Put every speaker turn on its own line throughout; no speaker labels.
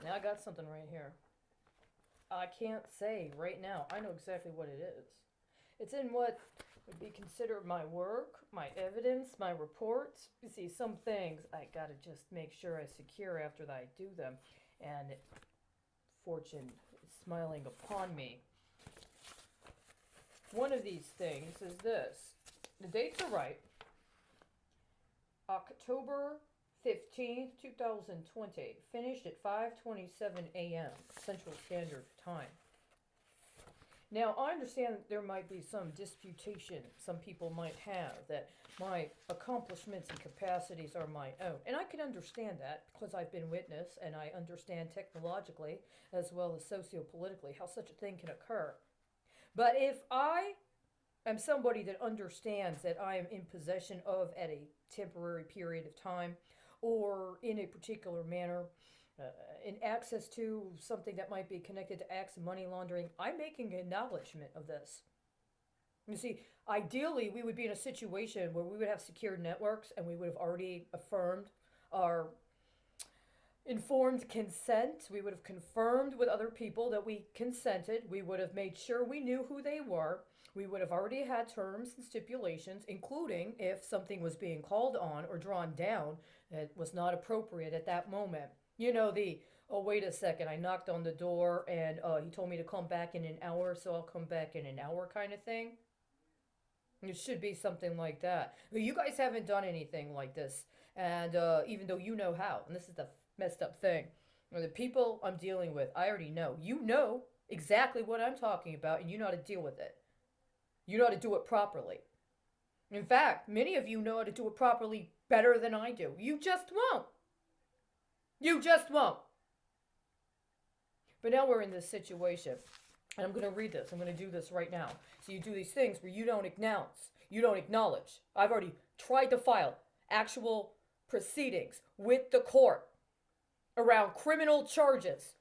Now I got something right here. I can't say right now. I know exactly what it is. It's in what would be considered my work, my evidence, my reports. You see, some things I gotta just make sure I secure after that I do them. And fortune is smiling upon me. One of these things is this. The dates are right. October 15th, 2020. Finished at 5:27 a.m. Central Standard Time. Now, I understand that there might be some disputation some people might have that my accomplishments and capacities are my own. And I can understand that because I've been witness and I understand technologically as well as sociopolitically how such a thing can occur. But if I am somebody that understands that I am in possession of at a temporary period of time or in a particular manner, uh, in access to something that might be connected to acts of money laundering, I'm making acknowledgement of this. You see, ideally, we would be in a situation where we would have secured networks and we would have already affirmed our informed consent. We would have confirmed with other people that we consented. We would have made sure we knew who they were. We would have already had terms and stipulations, including if something was being called on or drawn down that was not appropriate at that moment. You know, oh, wait a second, I knocked on the door and he told me to come back in an hour, so I'll come back in an hour kind of thing. It should be something like that. But you guys haven't done anything like this. And even though you know how, and this is the messed up thing, the people I'm dealing with, I already know. You know exactly what I'm talking about, and you know how to deal with it. You know how to do it properly. In fact, many of you know how to do it properly better than I do. You just won't. You just won't. But now we're in this situation. And I'm going to read this. I'm going to do this right now. So you do these things where you don't announce, you don't acknowledge. I've already tried to file actual proceedings with the court around criminal charges,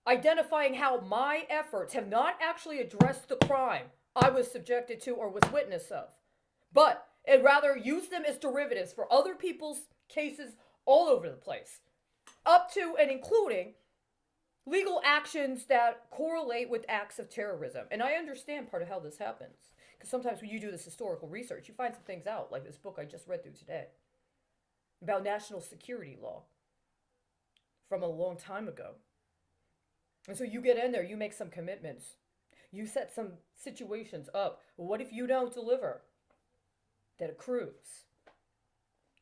identifying how my efforts have not actually addressed the crime I was subjected to or was witness of, but it rather used them as derivatives for other people's cases all over the place, up to and including legal actions that correlate with acts of terrorism. And I understand part of how this happens. Because sometimes when you do this historical research, you find some things out, like this book I just read through today about national security law from a long time ago. And so you get in there, you make some commitments, you set some situations up. What if you don't deliver? That accrues.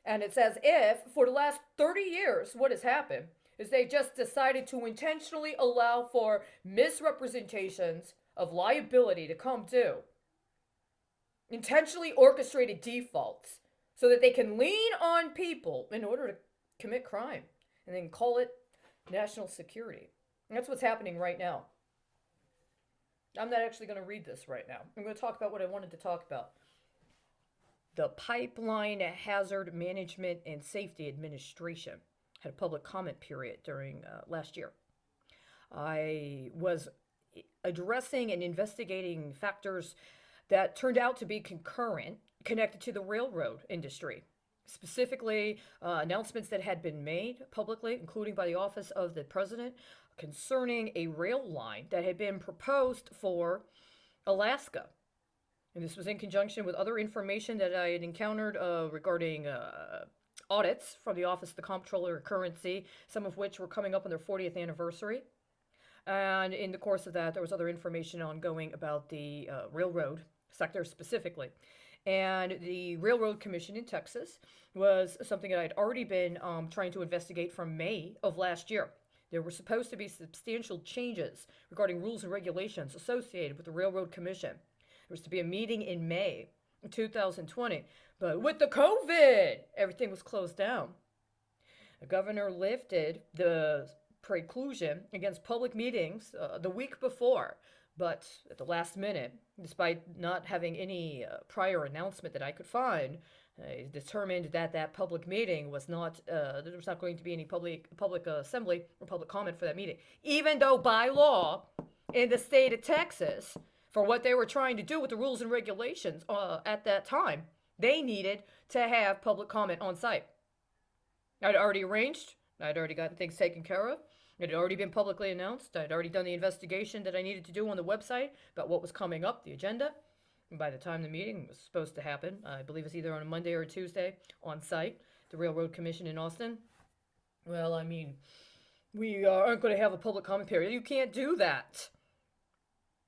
And it's as if for the last 30 years, what has happened is they just decided to intentionally allow for misrepresentations of liability to come due. Intentionally orchestrated defaults so that they can lean on people in order to commit crime and then call it national security. And that's what's happening right now. I'm not actually going to read this right now. I'm going to talk about what I wanted to talk about. The Pipeline Hazard Management and Safety Administration had a public comment period during last year. I was addressing and investigating factors that turned out to be concurrent connected to the railroad industry. Specifically, announcements that had been made publicly, including by the office of the president, concerning a rail line that had been proposed for Alaska. And this was in conjunction with other information that I had encountered regarding audits from the Office of the Comptroller of Currency, some of which were coming up on their 40th anniversary. And in the course of that, there was other information ongoing about the railroad sector specifically. And the Railroad Commission in Texas was something that I'd already been trying to investigate from May of last year. There were supposed to be substantial changes regarding rules and regulations associated with the Railroad Commission. There was to be a meeting in May 2020, but with the COVID, everything was closed down. The governor lifted the preclusion against public meetings the week before, but at the last minute, despite not having any prior announcement that I could find, determined that that public meeting was not, there was not going to be any public assembly or public comment for that meeting, even though by law in the state of Texas, for what they were trying to do with the rules and regulations at that time, they needed to have public comment on site. I'd already arranged, I'd already gotten things taken care of. It had already been publicly announced. I'd already done the investigation that I needed to do on the website about what was coming up, the agenda. And by the time the meeting was supposed to happen, I believe it's either on a Monday or a Tuesday on site, the Railroad Commission in Austin. Well, I mean, we aren't going to have a public comment period. You can't do that.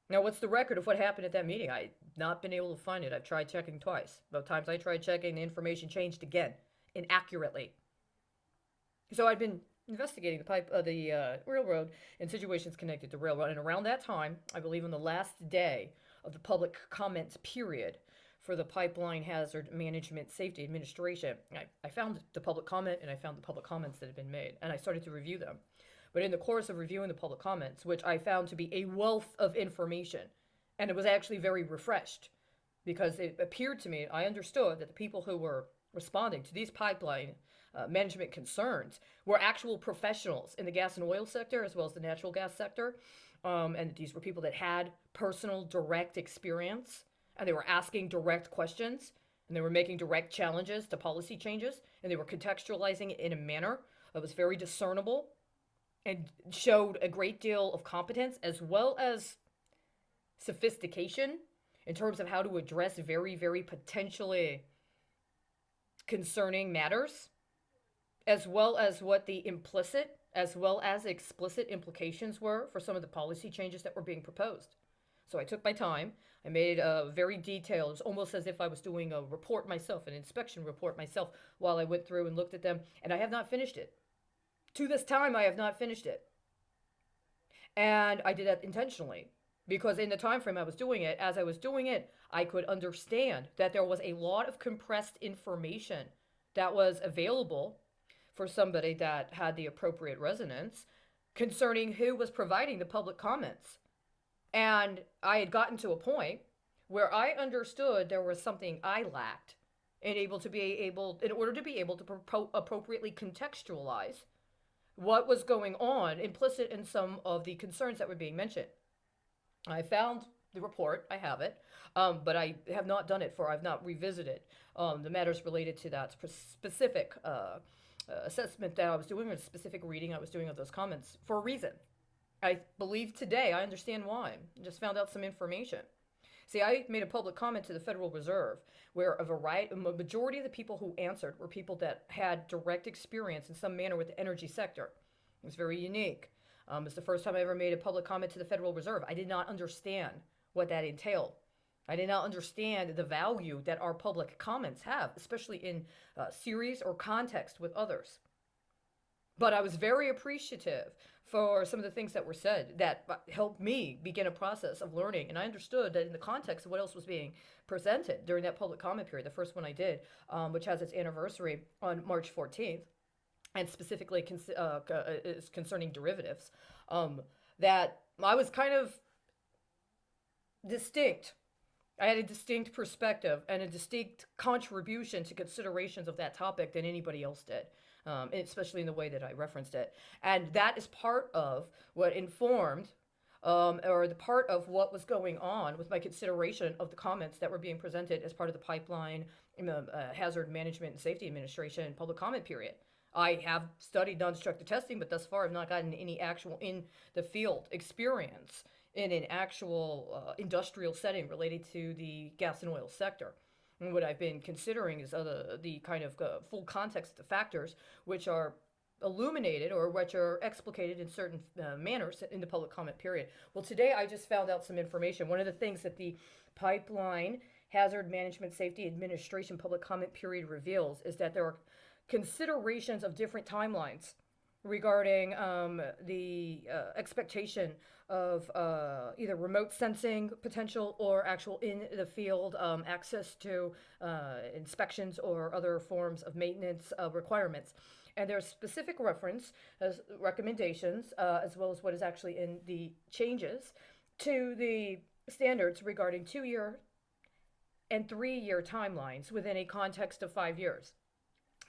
Now, what's the record of what happened at that meeting? I've not been able to find it. I've tried checking twice. Both times I tried checking, the information changed again, inaccurately. So I'd been investigating the railroad and situations connected to railroad. And around that time, I believe on the last day of the public comments period for the Pipeline Hazard Management Safety Administration, I found the public comment and I found the public comments that had been made, and I started to review them. But in the course of reviewing the public comments, which I found to be a wealth of information, and it was actually very refreshed, because it appeared to me, I understood that the people who were responding to these pipeline management concerns were actual professionals in the gas and oil sector as well as the natural gas sector. And these were people that had personal direct experience, and they were asking direct questions, and they were making direct challenges to policy changes, and they were contextualizing it in a manner that was very discernible and showed a great deal of competence as well as sophistication in terms of how to address very, very potentially concerning matters, as well as what the implicit as well as explicit implications were for some of the policy changes that were being proposed. So I took my time. I made a very detailed, it's almost as if I was doing a report myself, an inspection report myself, while I went through and looked at them, and I have not finished it. To this time, I have not finished it. And I did that intentionally, because in the time frame I was doing it, as I was doing it, I could understand that there was a lot of compressed information that was available for somebody that had the appropriate resonance concerning who was providing the public comments. And I had gotten to a point where I understood there was something I lacked in order to be able to appropriately contextualize what was going on implicit in some of the concerns that were being mentioned. I found the report, I have it, but I have not done it I've not revisited the matters related to that specific assessment that I was doing, or specific reading I was doing of those comments for a reason. I believe today I understand why. I just found out some information. See, I made a public comment to the Federal Reserve where a majority of the people who answered were people that had direct experience in some manner with the energy sector. It was very unique. It's the first time I ever made a public comment to the Federal Reserve. I did not understand what that entailed. I did not understand the value that our public comments have, especially in series or context with others. But I was very appreciative for some of the things that were said that helped me begin a process of learning. And I understood that in the context of what else was being presented during that public comment period, the first one I did, which has its anniversary on March 14th, and specifically is concerning derivatives, that I was kind of distinct. I had a distinct perspective and a distinct contribution to considerations of that topic than anybody else did, especially in the way that I referenced it. And that is part of what informed, or the part of what was going on with my consideration of the comments that were being presented as part of the Pipeline Hazard Management and Safety Administration public comment period. I have studied non-destructive testing, but thus far I've not gotten any actual in the field experience in an actual industrial setting related to the gas and oil sector. And what I've been considering is the kind of full context of the factors which are illuminated or which are explicated in certain manners in the public comment period. Well, today I just found out some information. One of the things that the Pipeline Hazard Management Safety Administration public comment period reveals is that there are considerations of different timelines regarding the expectation of either remote sensing potential or actual in the field access to inspections or other forms of maintenance requirements. And there's specific reference as recommendations as well as what is actually in the changes to the standards regarding 2-year and 3-year timelines within a context of 5 years.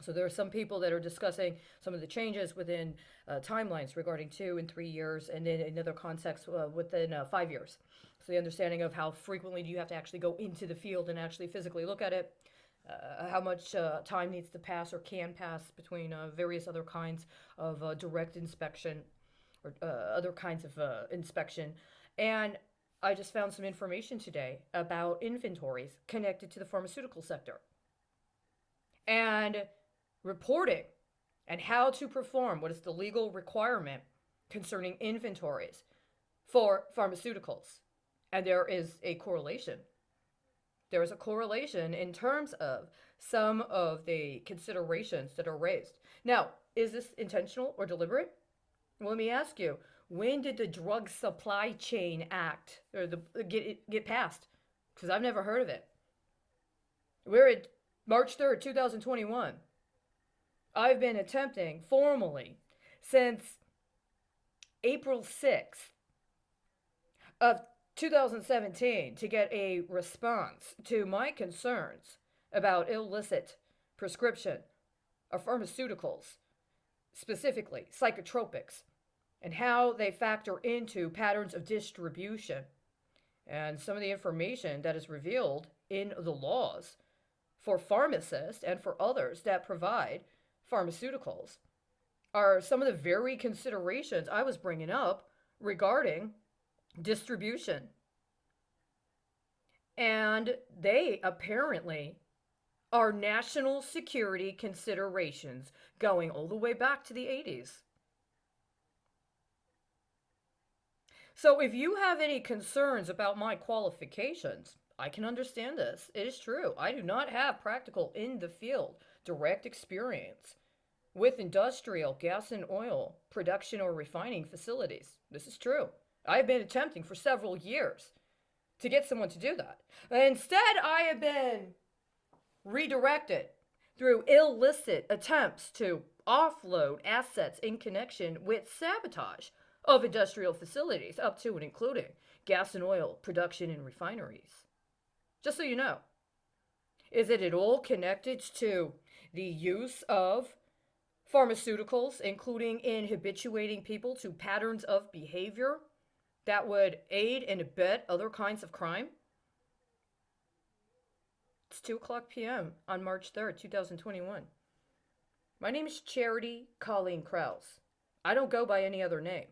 So there are some people that are discussing some of the changes within timelines regarding 2 and 3 years, and then another context within 5 years. So the understanding of how frequently do you have to actually go into the field and actually physically look at it, how much time needs to pass or can pass between various other kinds of direct inspection, or other kinds of inspection. And I just found some information today about inventories connected to the pharmaceutical sector and reporting and how to perform what is the legal requirement concerning inventories for pharmaceuticals. And there is a correlation. There is a correlation in terms of some of the considerations that are raised. Now, is this intentional or deliberate? Well, let me ask you, when did the Drug Supply Chain Act or the get passed? Because I've never heard of it. We're at March 3rd, 2021. I've been attempting formally since April 6th of 2017 to get a response to my concerns about illicit prescription of pharmaceuticals, specifically psychotropics, and how they factor into patterns of distribution. And some of the information that is revealed in the laws for pharmacists and for others that provide pharmaceuticals are some of the very considerations I was bringing up regarding distribution. And they apparently are national security considerations going all the way back to the 80s. So if you have any concerns about my qualifications, I can understand this. It is true. I do not have practical in the field direct experience with industrial gas and oil production or refining facilities. This is true. I have been attempting for several years to get someone to do that. Instead, I have been redirected through illicit attempts to offload assets in connection with sabotage of industrial facilities, up to and including gas and oil production and refineries. Just so you know, is it at all connected to the use of pharmaceuticals, including in habituating people to patterns of behavior that would aid and abet other kinds of crime? It's 2 o'clock p.m. on March 3rd, 2021. My name is Charity Colleen Krause. I don't go by any other name.